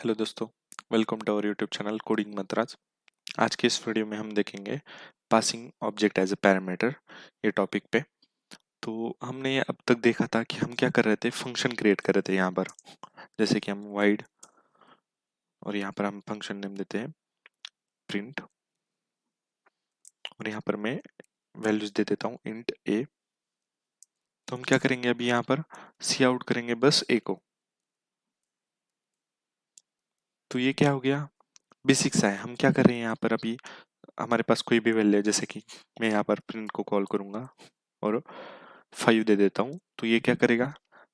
Hello दोस्तों, welcome to our YouTube channel Coding Mantras. आज के इस वीडियो में हम देखेंगे passing object as a parameter ये टॉपिक पे। तो हमने अब तक देखा था कि हम क्या कर रहे थे, फंक्शन क्रिएट कर रहे थे यहाँ पर। जैसे कि हम वाइड और यहाँ पर हम फंक्शन नेम देते हैं प्रिंट, और यहाँ पर मैं वैल्यूज दे देता हूँ इंट ए। तो हम क्या करेंगे, अभी यहाँ पर सी आउट करेंगे बस ए को। तो ये क्या हो गया, बेसिक सा है। हम क्या कर रहे हैं यहाँ पर, अभी हमारे पास कोई भी वैल्यू है, जैसे कि मैं यहाँ पर प्रिंट को कॉल करूंगा और 5 दे देता हूँ, तो ये क्या करेगा,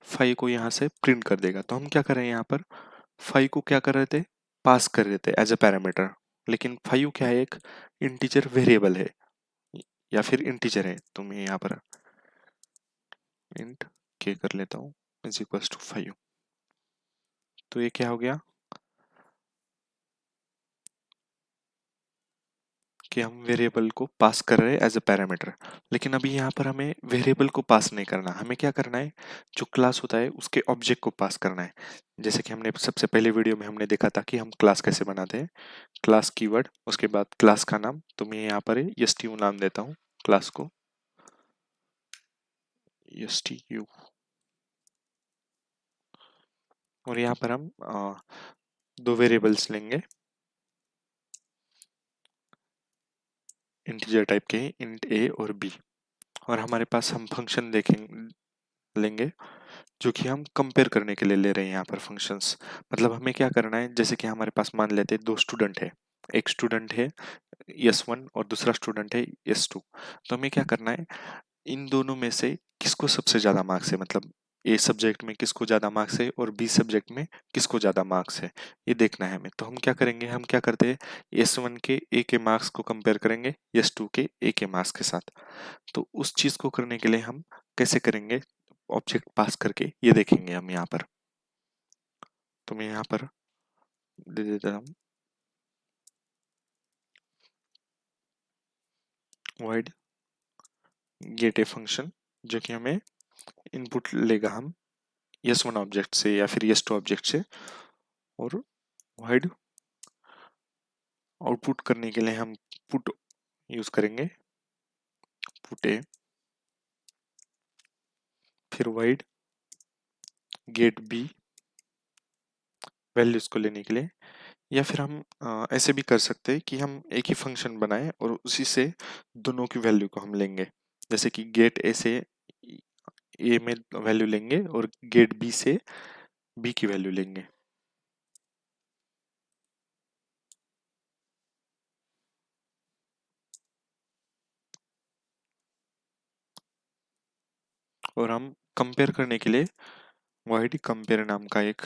5 को यहाँ से प्रिंट कर देगा। तो हम क्या कर रहे हैं यहाँ पर, 5 को क्या कर रहे थे, पास कर रहे थे एज ए पैरामीटर। लेकिन 5 क्या है, एक इंटीजर वेरिएबल है या फिर इंटीजर है। तो मैं यहाँ पर इंट के कर लेता हूँ इज इक्वल्स टू 5। तो ये क्या हो गया कि हम वेरिएबल को पास कर रहे हैं एज ए पैरामीटर। लेकिन अभी यहाँ पर हमें वेरिएबल को पास नहीं करना, हमें क्या करना है, जो क्लास होता है उसके ऑब्जेक्ट को पास करना है। जैसे कि हमने सबसे पहले वीडियो में हमने देखा था कि हम क्लास कैसे बनाते हैं। क्लास कीवर्ड, उसके बाद क्लास का नाम, तो मैं यहाँ पर stु नाम देता हूँ क्लास को, stु। और यहाँ पर हम दो वेरिएबल्स लेंगे इंटीजर टाइप के, इंट ए और बी। और हमारे पास हम फंक्शन देखेंगे लेंगे जो कि हम कंपेयर करने के लिए ले रहे हैं यहाँ पर फंक्शंस। मतलब हमें क्या करना है, जैसे कि हमारे पास मान लेते हैं दो स्टूडेंट है, एक स्टूडेंट है S1 और दूसरा स्टूडेंट है S2। तो हमें क्या करना है, इन दोनों में से किसको सबसे ज्यादा मार्क्स है, मतलब ए सब्जेक्ट में किसको ज्यादा मार्क्स है और बी सब्जेक्ट में किसको ज्यादा मार्क्स है, ये देखना है हमें। तो हम क्या करेंगे, हम क्या करते हैं, S1 के ए के मार्क्स को कंपेयर करेंगे S2 के ए के मार्क्स के साथ। तो उस चीज को करने के लिए हम कैसे करेंगे, ऑब्जेक्ट पास करके, ये देखेंगे हम यहाँ पर। तो मैं यहाँ पर दे देता हूँ void गेट ए फंक्शन, जो कि हमें इनपुट लेगा हम S1 ऑब्जेक्ट से या फिर S2 ऑब्जेक्ट से। और void आउटपुट करने के लिए हम पुट यूज करेंगे, पुट ए। फिर void गेट बी वैल्यूज को लेने के लिए। या फिर हम ऐसे भी कर सकते हैं कि हम एक ही फंक्शन बनाएं और उसी से दोनों की वैल्यू को हम लेंगे। जैसे कि गेट ए से ए में वैल्यू लेंगे और गेट बी से बी की वैल्यू लेंगे। और हम कंपेयर करने के लिए void कंपेयर नाम का एक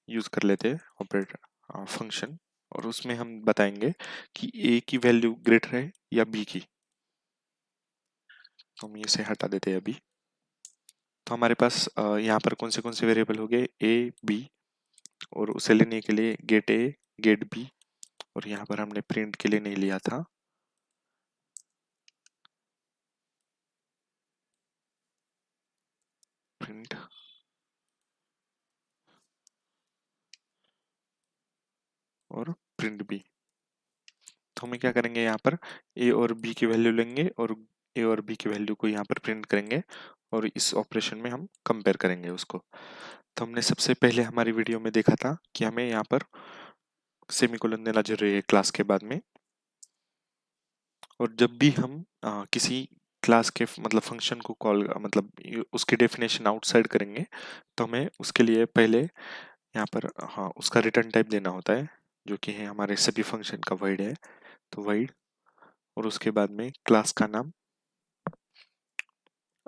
यूज कर लेते हैं ऑपरेटर फंक्शन। और उसमें हम बताएंगे कि ए की वैल्यू ग्रेटर है या बी की। तो हम इसे हटा देते हैं अभी। तो हमारे पास यहाँ पर कौन से वेरिएबल हो गए, ए बी, और उसे लेने के लिए गेट ए गेट बी। और यहाँ पर हमने प्रिंट के लिए नहीं लिया था, प्रिंट और प्रिंट बी। तो हमें क्या करेंगे, यहाँ पर ए और बी की वैल्यू लेंगे और ए और बी की वैल्यू को यहाँ पर प्रिंट करेंगे और इस ऑपरेशन में हम कंपेयर करेंगे उसको। तो हमने सबसे पहले हमारी वीडियो में देखा था कि हमें यहाँ पर सेमीकोलन देना जरूरी है क्लास के बाद में। और जब भी हम किसी क्लास के मतलब फंक्शन को कॉल, मतलब उसकी डेफिनेशन आउटसाइड करेंगे, तो हमें उसके लिए पहले यहाँ पर उसका रिटर्न टाइप देना होता है, जो कि है हमारे सभी फंक्शन का void है। तो void और उसके बाद में क्लास का नाम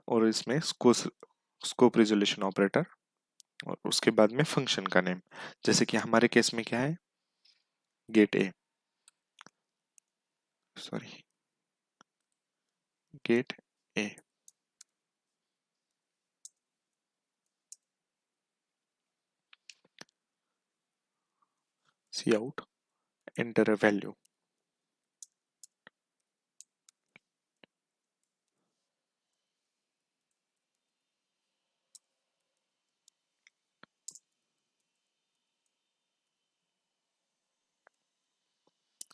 और इसमें स्कोप रिजोल्यूशन ऑपरेटर और उसके बाद में फंक्शन का नेम। जैसे कि हमारे केस में क्या है, get A, sorry get A. Cout enter a value.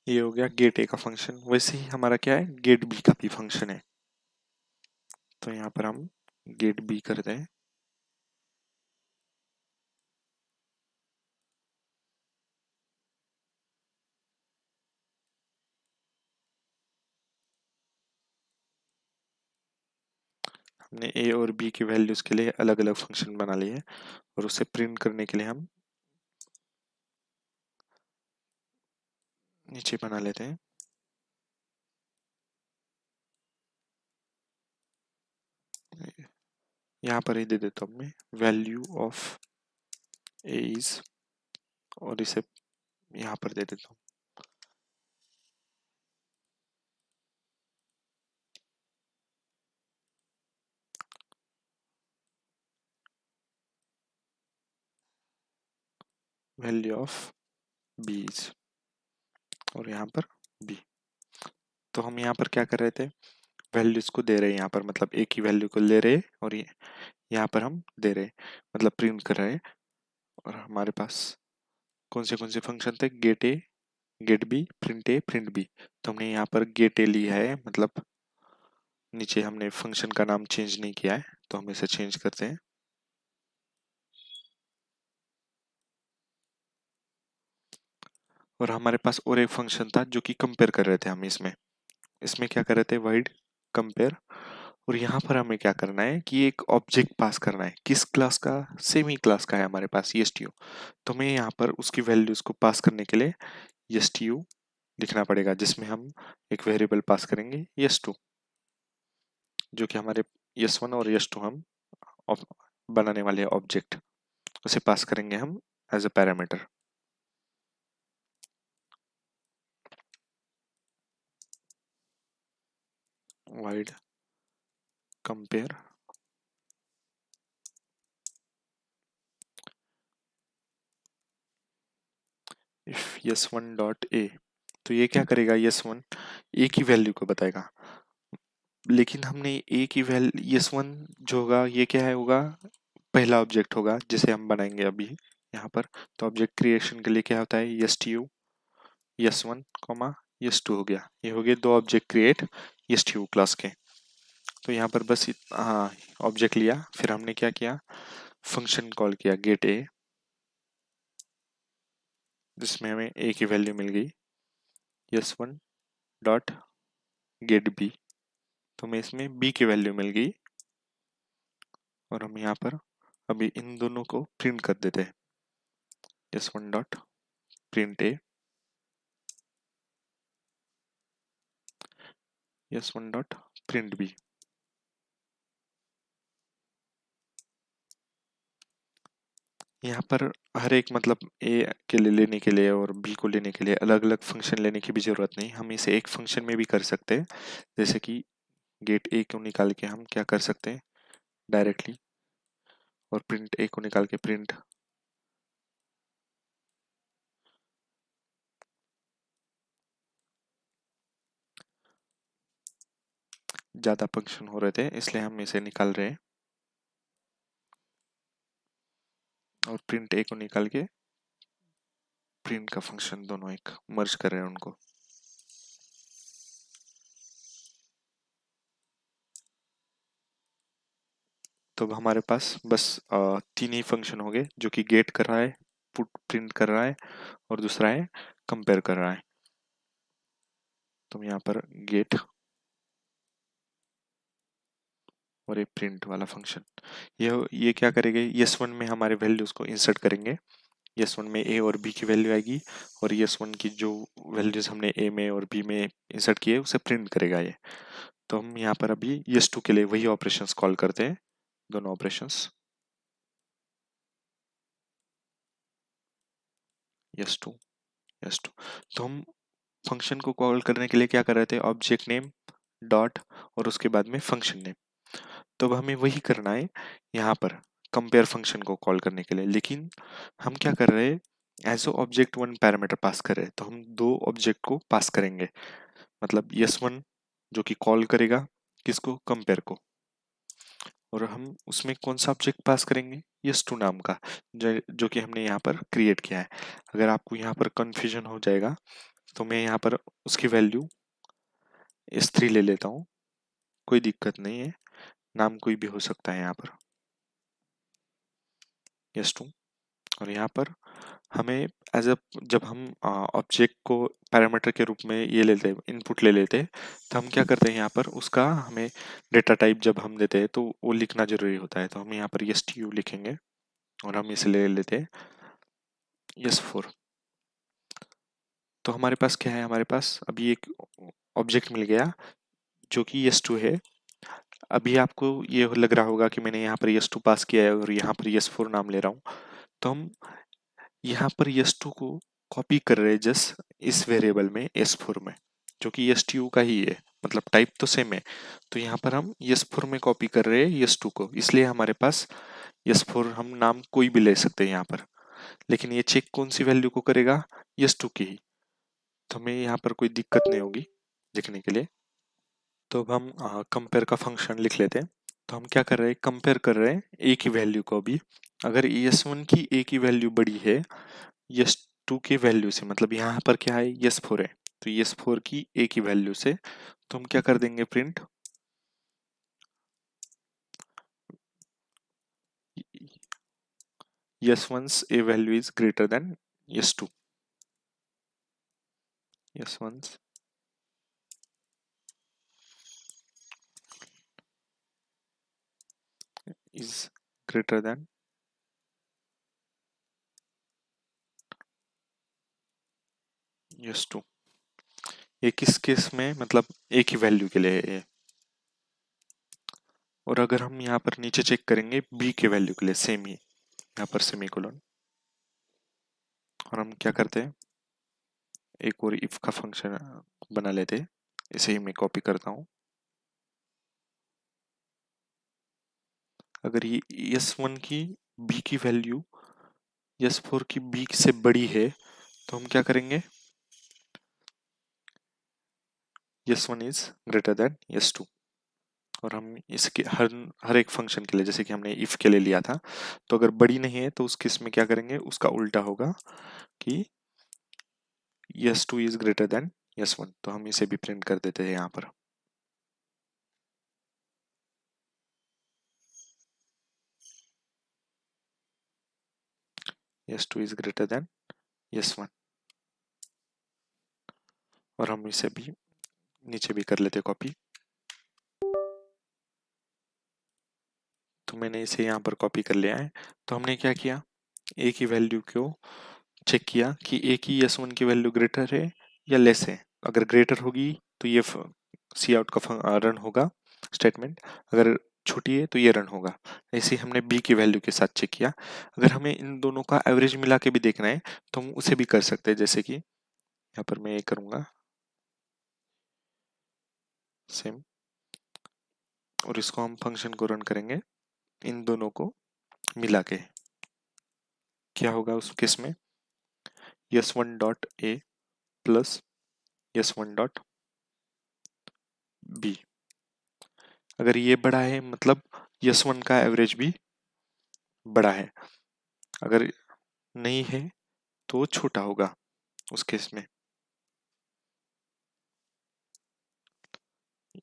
ये हो गया गेट ए का फंक्शन। वैसे ही हमारा क्या है, गेट बी का भी फंक्शन है। तो यहाँ पर हम गेट बी करते हैं। हमने ए और बी की वैल्यूज के लिए अलग अलग फंक्शन बना लिए और उसे प्रिंट करने के लिए हम नीचे बना लेते हैं। यहाँ पर ही दे देता हूँ मैं वैल्यू ऑफ ए इज, और इसे यहाँ पर दे देता हूँ वैल्यू ऑफ बी इज, और यहाँ पर बी। तो हम यहाँ पर क्या कर रहे थे, वैल्यूज को दे रहे हैं यहाँ पर, मतलब ए की वैल्यू को ले रहे और ये यहाँ पर हम दे रहे, मतलब प्रिंट कर रहे। और हमारे पास कौन से फंक्शन थे, get A, get B, print A, print B. तो हमने यहाँ पर गेट ए लिया है, मतलब नीचे हमने फंक्शन का नाम चेंज नहीं किया है, तो हम इसे चेंज करते हैं। और हमारे पास और एक फंक्शन था जो कि कंपेयर कर रहे थे हम इसमें। इसमें क्या कर रहे थे, वाइड कंपेयर। और यहाँ पर हमें क्या करना है कि एक ऑब्जेक्ट पास करना है, किस क्लास का, सेमी क्लास का है हमारे पास एसटीयू। तो हमें यहाँ पर उसकी वैल्यूज को पास करने के लिए एसटीयू लिखना पड़ेगा, जिसमें हम एक वेरिएबल पास करेंगे यस2, जो कि हमारे यस1 और यस2 हम बनाने वाले ऑब्जेक्ट, उसे पास करेंगे हम as a parameter. Void compare if S one dot A, तो ये क्या करेगा, यस1 ए की वैल्यू को बताएगा। लेकिन हमने ए की वैल्यू यस1 जो होगा ये क्या है, होगा पहला ऑब्जेक्ट होगा जिसे हम बनाएंगे अभी यहाँ पर। तो ऑब्जेक्ट क्रिएशन के लिए क्या होता है, यस2 यस1 कॉमा यस2 हो गया। ये हो गए दो ऑब्जेक्ट क्रिएट यस2 क्लास के। तो यहाँ पर बस हाँ, ऑब्जेक्ट लिया, फिर हमने क्या किया, फंक्शन कॉल किया गेट ए, जिसमें हमें ए की वैल्यू मिल गई यस1 डॉट गेट बी। तो हमें इसमें बी की वैल्यू मिल गई, और हम यहाँ पर अभी इन दोनों को प्रिंट कर देते हैं, यस1 डॉट प्रिंट ए, यस1 डॉट प्रिंट बी। यहाँ पर हर एक मतलब ए के लिए लेने के लिए और बी को लेने के लिए अलग अलग फंक्शन लेने की भी जरूरत नहीं, हम इसे एक फंक्शन में भी कर सकते हैं। जैसे कि गेट ए को निकाल के हम क्या कर सकते हैं डायरेक्टली, और प्रिंट ए को निकाल के प्रिंट, ज्यादा फंक्शन हो रहे थे इसलिए हम इसे निकाल रहे हैं, और प्रिंट ए को निकाल के प्रिंट का फंक्शन, दोनों एक मर्ज कर रहे हैं उनको। तो अब हमारे पास बस तीन ही फंक्शन हो गए, जो कि गेट कर रहा है, पुट प्रिंट कर रहा है, और दूसरा है कंपेयर कर रहा है। तो यहाँ पर गेट और एक प्रिंट वाला फंक्शन, ये क्या करेंगे, यस1 में हमारे वैल्यूज को इंसर्ट करेंगे। यस1 में ए और बी की वैल्यू आएगी, और यस1 की जो वैल्यूज हमने ए में और बी में इंसर्ट किए उसे प्रिंट करेगा ये। तो हम यहाँ पर अभी यस2 के लिए वही ऑपरेशंस कॉल करते हैं, दोनों ऑपरेशंस यस2 यस2। तो हम फंक्शन को कॉल करने के लिए क्या कर रहे थे, ऑब्जेक्ट नेम डॉट और उसके बाद में फंक्शन नेम। तो अब हमें वही करना है यहाँ पर कंपेयर फंक्शन को कॉल करने के लिए, लेकिन हम क्या कर रहे हैं, as object one parameter pass कर रहे हैं। तो हम दो ऑब्जेक्ट को पास करेंगे, मतलब यस1 जो कि कॉल करेगा किसको, कंपेयर को, और हम उसमें कौन सा ऑब्जेक्ट पास करेंगे, यस2 नाम का, जो कि हमने यहाँ पर क्रिएट किया है। अगर आपको यहाँ पर कंफ्यूजन हो जाएगा तो मैं यहाँ पर उसकी वैल्यू S3 ले लेता हूँ, कोई दिक्कत नहीं है, नाम कोई भी हो सकता है यहाँ पर, S2। और यहाँ पर हमें एज अ जब हम ऑब्जेक्ट को पैरामीटर के रूप में ये लेते हैं, इनपुट ले लेते हैं, तो हम क्या करते हैं यहाँ पर उसका हमें डेटा टाइप जब हम देते हैं तो वो लिखना जरूरी होता है। तो हम यहाँ पर STU लिखेंगे और हम इसे ले लेते हैं S4। तो हमारे पास क्या है, हमारे पास अभी एक ऑब्जेक्ट मिल गया जो कि S2 है। अभी आपको ये लग रहा होगा कि मैंने यहाँ पर S2 पास किया है और यहाँ पर S4 नाम ले रहा हूँ। तो हम यहाँ पर S2 को कॉपी कर रहे हैं जस्ट इस वेरिएबल में S4 में, जो कि STU का ही है, मतलब टाइप तो सेम है। तो यहाँ पर हम S4 में कॉपी कर रहे हैं S2 को, इसलिए हमारे पास S4 हम नाम कोई भी ले सकते हैं यहाँ पर। लेकिन ये चेक कौन सी वैल्यू को करेगा, S2 की ही। तो हमें यहाँ पर कोई दिक्कत नहीं होगी लिखने के लिए। तो अब हम कंपेयर का फंक्शन लिख लेते हैं। तो हम क्या कर रहे हैं, कंपेयर कर रहे हैं ए की वैल्यू को भी। अगर S1 की ए की वैल्यू बड़ी है S2 की वैल्यू से, मतलब यहाँ पर क्या है S4 है, तो S4 की ए की वैल्यू से, तो हम क्या कर देंगे print S1's a value is greater than S2, S1's is greater than S2। ये किस केस में, मतलब ए की वैल्यू के लिए है ये। और अगर हम यहाँ पर नीचे चेक करेंगे बी के वैल्यू के लिए सेम ही, यहाँ पर सेमीकोलन। और हम क्या करते हैं, एक और इफ का फंक्शन बना लेते हैं, इसे ही मैं कॉपी करता हूँ। अगर ये S1 की बी की वैल्यू S4 की बी से बड़ी है, तो हम क्या करेंगे, S1 is greater than S2। और हम इसके हर हर एक फंक्शन के लिए, जैसे कि हमने इफ के लिए लिया था, तो अगर बड़ी नहीं है तो उस केस में क्या करेंगे, उसका उल्टा होगा कि S2 is greater than S1। तो हम इसे भी प्रिंट कर देते हैं यहाँ पर। S2 is greater than S1। और हम इसे भी नीचे भी कर लेते कॉपी। तो मैंने इसे यहाँ पर कॉपी कर लिया है। तो हमने क्या किया, ए की वैल्यू को चेक किया कि ए की S1 की वैल्यू ग्रेटर है या लेस है। अगर ग्रेटर होगी तो ये सी आउट का रन होगा स्टेटमेंट, अगर छोटी है तो ये रन होगा। ऐसे ही हमने बी की वैल्यू के साथ चेक किया। अगर हमें इन दोनों का एवरेज मिला के भी देखना है तो हम उसे भी कर सकते हैं, जैसे कि यहाँ पर मैं ये करूँगा सेम, और इसको हम फंक्शन को रन करेंगे इन दोनों को मिला के। क्या होगा उस केस में, S1 dot A plus S1 dot B. अगर ये बड़ा है मतलब S1 का एवरेज भी बड़ा है, अगर नहीं है तो छोटा होगा उस केस में।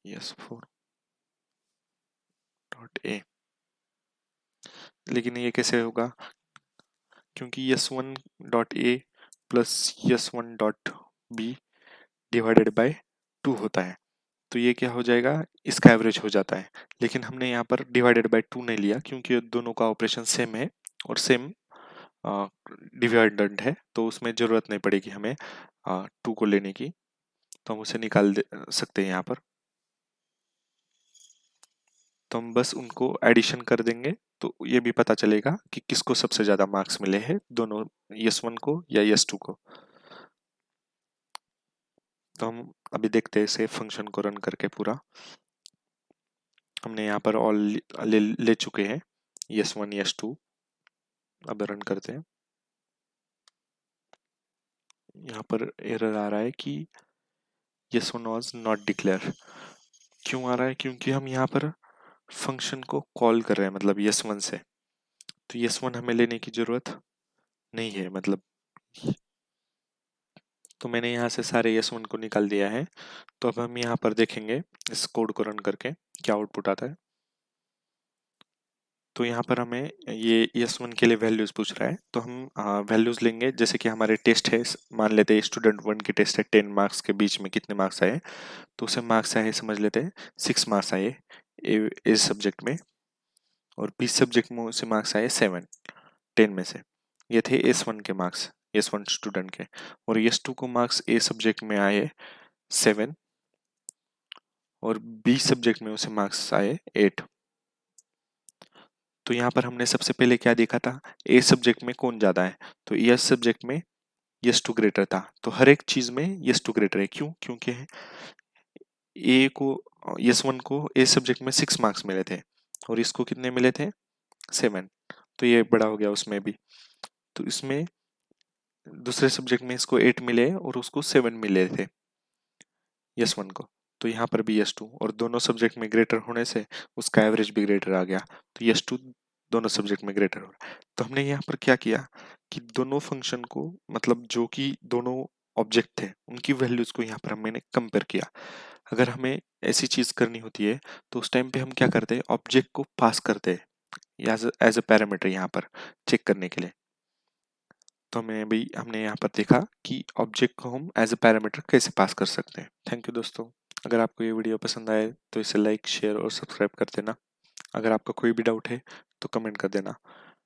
S4 डॉट ए, लेकिन ये कैसे होगा, क्योंकि S1 dot A plus S1 dot B divided by 2 होता है। तो ये क्या हो जाएगा, इसका एवरेज हो जाता है। लेकिन हमने यहाँ पर डिवाइडेड बाय 2 नहीं लिया क्योंकि दोनों का ऑपरेशन सेम है और सेम डिवाइडेंड है, तो उसमें जरूरत नहीं पड़ेगी हमें 2 को लेने की। तो हम उसे निकाल दे सकते हैं यहाँ पर। तो हम बस उनको एडिशन कर देंगे तो ये भी पता चलेगा कि किसको सबसे ज्यादा मार्क्स मिले हैं, दोनों S1 को या S2 को। तो हम अभी देखते हैं इसे फंक्शन को रन करके पूरा। हमने यहाँ पर ऑल ले चुके हैं S1 S2। अब रन करते हैं। यहाँ पर एरर आ रहा है कि S1 was not declare। क्यों आ रहा है, क्योंकि हम यहाँ पर फंक्शन को कॉल कर रहे हैं, मतलब S1 से। तो S1 हमें लेने की जरूरत नहीं है, मतलब। तो मैंने यहाँ से सारे S1 को निकाल दिया है। तो अब हम यहाँ पर देखेंगे इस कोड को रन करके क्या आउटपुट आता है। तो यहाँ पर हमें ये S1 के लिए वैल्यूज पूछ रहा है, तो हम वैल्यूज लेंगे। जैसे कि हमारे टेस्ट है, मान लेते हैं स्टूडेंट 1 की टेस्ट है, 10 मार्क्स के बीच में कितने मार्क्स आए, तो उसे मार्क्स आए समझ लेते हैं 6 मार्क्स आए इस सब्जेक्ट में, और बी सब्जेक्ट में उसे मार्क्स आए 7 10 में से। ये थे S1 के मार्क्स, S1 स्टूडेंट के। और S2 को मार्क्स ए सब्जेक्ट में आए 7 और बी सब्जेक्ट में उसे मार्क्स आए 8। तो यहाँ पर हमने सबसे पहले क्या देखा था, ए सब्जेक्ट में कौन ज्यादा है, तो यस सब्जेक्ट में यस टू ग्रेटर था। तो हर एक चीज में यस टू ग्रेटर है, क्यों, क्योंकि ए को S1 को ए सब्जेक्ट में 6 मार्क्स मिले थे और इसको कितने मिले थे 7। तो ये बड़ा हो गया उसमें भी। तो इसमें दूसरे सब्जेक्ट में इसको 8 मिले और उसको 7 मिले थे S1 को। तो यहाँ पर भी S2, और दोनों सब्जेक्ट में ग्रेटर होने से उसका एवरेज भी ग्रेटर आ गया। तो S2 दोनों सब्जेक्ट में ग्रेटर हो रहा है। तो हमने यहाँ पर क्या किया कि दोनों फंक्शन को, मतलब जो कि दोनों ऑब्जेक्ट थे उनकी वैल्यूज को यहाँ पर हमने कंपेयर किया। अगर हमें ऐसी चीज करनी होती है तो उस टाइम पे हम क्या करते हैं, ऑब्जेक्ट को पास करते हैं एज अ पैरामीटर यहाँ पर चेक करने के लिए। तो हमने यहाँ पर देखा कि ऑब्जेक्ट को हम एज अ पैरामीटर कैसे पास कर सकते हैं। थैंक यू दोस्तों। अगर आपको ये वीडियो पसंद आए तो इसे लाइक शेयर और सब्सक्राइब कर देना। अगर आपका कोई भी डाउट है तो कमेंट कर देना।